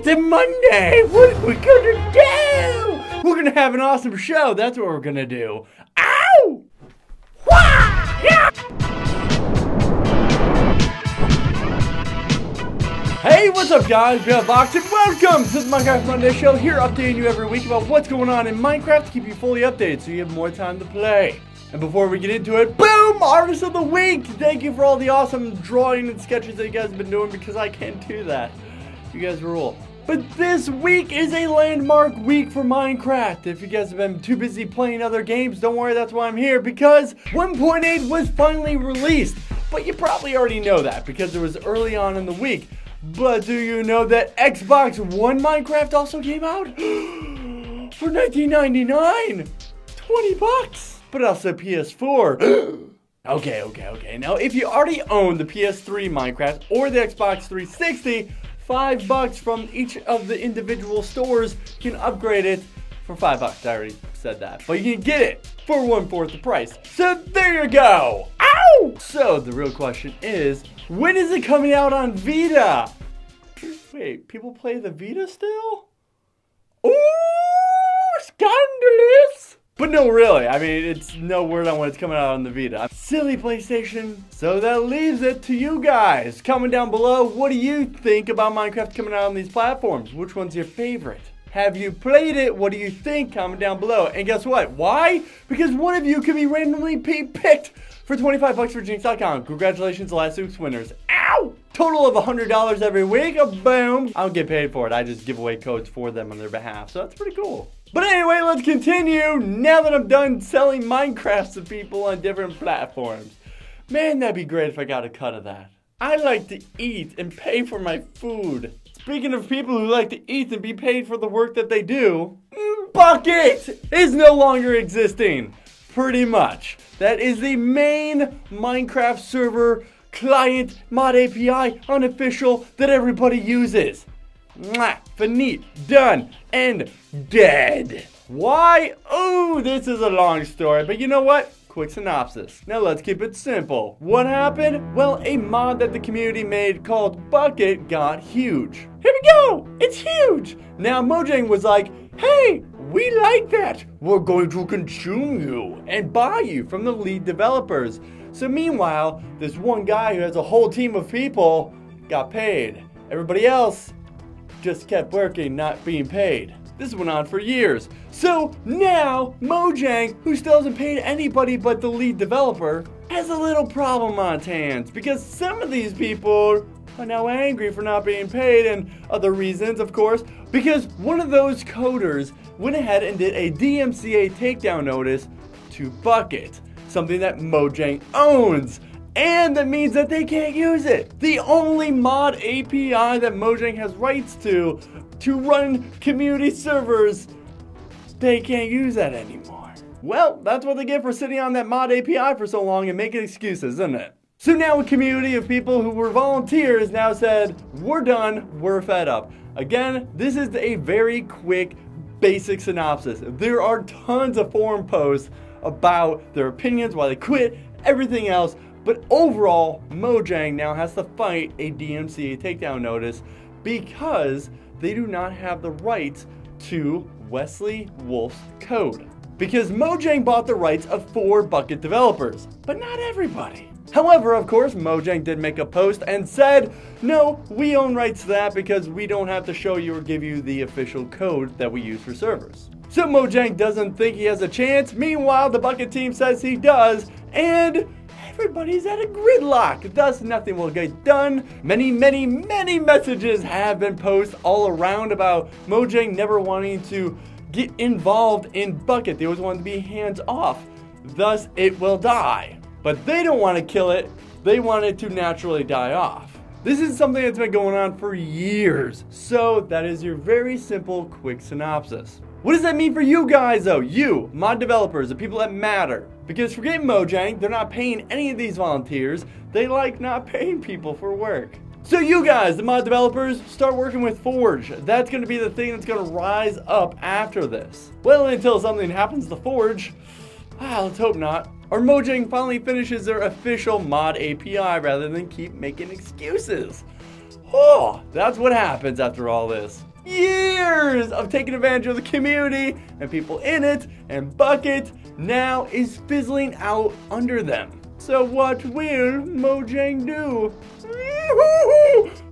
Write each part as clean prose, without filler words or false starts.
It's a Monday! What are we gonna do? We're gonna have an awesome show, that's what we're gonna do. Ow! Wah! Yeah! Hey, what's up guys? We have Vox and welcome to the Minecraft Monday show, here updating you every week about what's going on in Minecraft to keep you fully updated so you have more time to play. And before we get into it, boom! Artist of the Week! Thank you for all the awesome drawing and sketches that you guys have been doing because I can't do that. You guys rule. But this week is a landmark week for Minecraft. If you guys have been too busy playing other games, don't worry, that's why I'm here, because 1.8 was finally released. But you probably already know that because it was early on in the week. But do you know that Xbox One Minecraft also came out? For $19.99! 20 bucks! But also PS4. Okay. Now, if you already own the PS3 Minecraft or the Xbox 360, $5 from each of the individual stores, you can upgrade it for $5. I already said that. But you can get it for 1/4 the price. So there you go. Ow! So the real question is, when is it coming out on Vita? Wait, people play the Vita still? Ooh, scandalous! But no, really, I mean, it's no word on when it's coming out on the Vita. Silly PlayStation. So that leaves it to you guys. Comment down below, what do you think about Minecraft coming out on these platforms? Which one's your favorite? Have you played it? What do you think? Comment down below. And guess what? Why? Because one of you could be randomly picked for 25 bucks for Jinx.com. Congratulations to last week's winners. Ow! Total of $100 every week. Boom. I don't get paid for it. I just give away codes for them on their behalf. So that's pretty cool. But anyway, let's continue now that I'm done selling Minecraft to people on different platforms. Man, that'd be great if I got a cut of that. I like to eat and pay for my food. Speaking of people who like to eat and be paid for the work that they do, Bukkit is no longer existing. Pretty much. That is the main Minecraft server client mod API unofficial that everybody uses. Mwah, finite, done, and dead. Why? Oh, this is a long story, but you know what? Quick synopsis. Now let's keep it simple. What happened? Well, a mod that the community made called Bukkit got huge. Here we go! It's huge! Now Mojang was like, hey, we like that. We're going to consume you and buy you from the lead developers. So meanwhile, this one guy who has a whole team of people got paid. Everybody else just kept working, not being paid. This went on for years. So now, Mojang, who still hasn't paid anybody but the lead developer, has a little problem on its hands because some of these people are now angry for not being paid and other reasons, of course, because one of those coders went ahead and did a DMCA takedown notice to Bukkit, something that Mojang owns. And that means that they can't use it. The only mod API that Mojang has rights to run community servers, they can't use that anymore. Well, that's what they get for sitting on that mod API for so long and making excuses, isn't it? So now a community of people who were volunteers now said, we're done, we're fed up. Again, this is a very quick, basic synopsis. There are tons of forum posts about their opinions, why they quit, everything else. But overall, Mojang now has to fight a DMCA takedown notice because they do not have the rights to Wesley Wolf's code. Because Mojang bought the rights of 4 Bukkit developers, but not everybody. However, of course, Mojang did make a post and said, no, we own rights to that because we don't have to show you or give you the official code that we use for servers. So Mojang doesn't think he has a chance. Meanwhile, the Bukkit team says he does, and everybody's at a gridlock, thus nothing will get done. Many messages have been posted all around about Mojang never wanting to get involved in Bukkit. They always want to be hands off, thus it will die. But they don't want to kill it, they want it to naturally die off. This is something that's been going on for years, so that is your very simple, quick synopsis. What does that mean for you guys though? You, mod developers, the people that matter. Because forget Mojang, they're not paying any of these volunteers. They like not paying people for work. So you guys, the mod developers, start working with Forge. That's going to be the thing that's going to rise up after this. Well, until something happens to Forge, let's hope not. Or Mojang finally finishes their official mod API rather than keep making excuses. Oh, that's what happens after all this. years of taking advantage of the community and people in it, and Bukkit now is fizzling out under them. So what will Mojang do?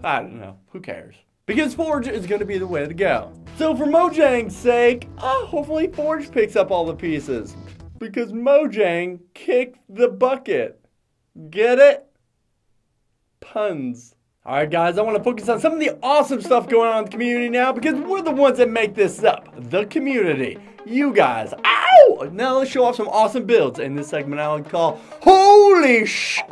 I don't know. Who cares? Because Forge is going to be the way to go. So for Mojang's sake, hopefully Forge picks up all the pieces. Because Mojang kicked the bucket. Get it? Puns. Alright guys, I want to focus on some of the awesome stuff going on in the community now, because we're the ones that make this up. The community. You guys. Ow! Now let's show off some awesome builds in this segment I would call Holy Shit!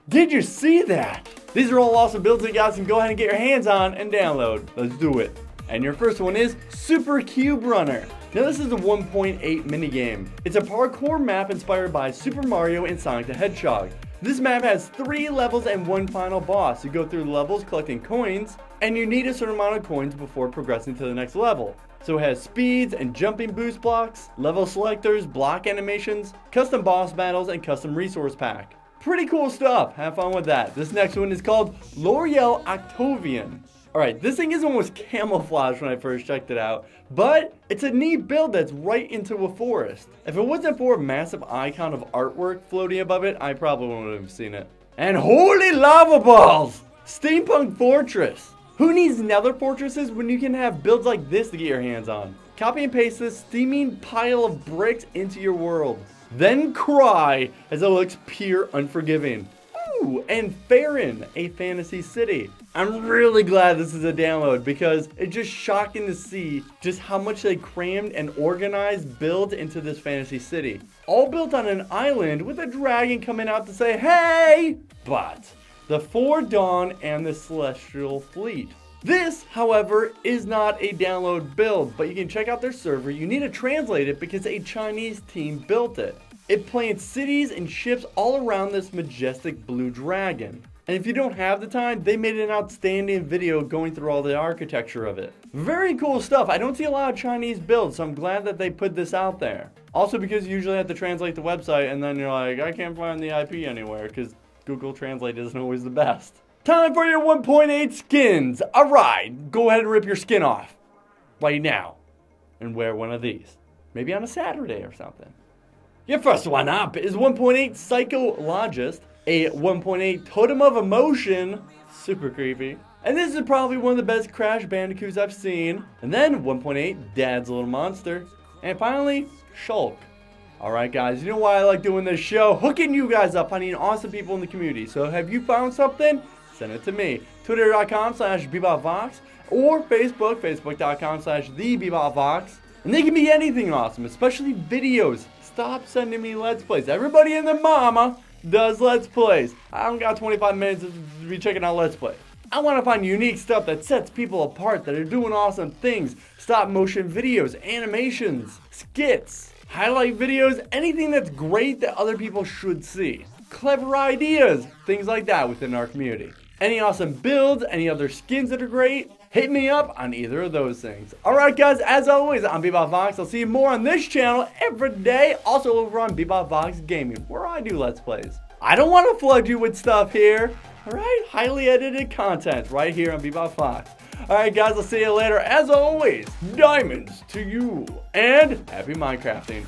Did you see that? These are all awesome builds that you guys can go ahead and get your hands on and download. Let's do it. And your first one is Super Cube Runner. Now this is a 1.8 minigame. It's a parkour map inspired by Super Mario and Sonic the Hedgehog. This map has 3 levels and 1 final boss. You go through the levels collecting coins, and you need a certain amount of coins before progressing to the next level. So it has speeds and jumping boost blocks, level selectors, block animations, custom boss battles, and custom resource pack. Pretty cool stuff. Have fun with that. This next one is called L'Oreal Octavian. Alright, this thing is almost camouflage when I first checked it out, but it's a neat build that's right into a forest. If it wasn't for a massive icon of artwork floating above it, I probably wouldn't have seen it. And holy lava balls! Steampunk Fortress. Who needs nether fortresses when you can have builds like this to get your hands on? Copy and paste this steaming pile of bricks into your world. Then cry as it looks pure unforgiving. Ooh, and Farron, a fantasy city. I'm really glad this is a download because it's just shocking to see just how much they crammed and organized builds into this fantasy city. All built on an island with a dragon coming out to say, hey! But the Foredawn and the Celestial Fleet. This, however, is not a download build, but you can check out their server. You need to translate it because a Chinese team built it. It plants cities and ships all around this majestic blue dragon. And if you don't have the time, they made an outstanding video going through all the architecture of it. Very cool stuff. I don't see a lot of Chinese builds, so I'm glad that they put this out there. Also because you usually have to translate the website and then you're like, I can't find the IP anywhere because Google Translate isn't always the best. Time for your 1.8 skins. Alright, go ahead and rip your skin off right now and wear one of these. Maybe on a Saturday or something. Your first one up is 1.8 Psychologist, a 1.8 Totem of Emotion, super creepy. And this is probably one of the best Crash Bandicoots I've seen. And then 1.8 Dad's Little Monster. And finally, Shulk. Alright guys, you know why I like doing this show? Hooking you guys up, finding awesome people in the community. So have you found something? Send it to me. Twitter.com/BebopVox or Facebook, Facebook.com/TheBebopVox. And they can be anything awesome, especially videos. Stop sending me Let's Plays. Everybody and their mama does Let's Plays. I don't got 25 minutes to be checking out Let's Plays. I want to find unique stuff that sets people apart, that are doing awesome things. Stop motion videos, animations, skits, highlight videos, anything that's great that other people should see. Clever ideas, things like that within our community. Any awesome builds, any other skins that are great, hit me up on either of those things. Alright guys, as always, I'm BebopVox. I'll see you more on this channel every day. Also over on BebopVox Gaming, where I do Let's Plays. I don't want to flood you with stuff here. Alright, highly edited content right here on BebopVox. Alright guys, I'll see you later. As always, diamonds to you. And happy Minecrafting.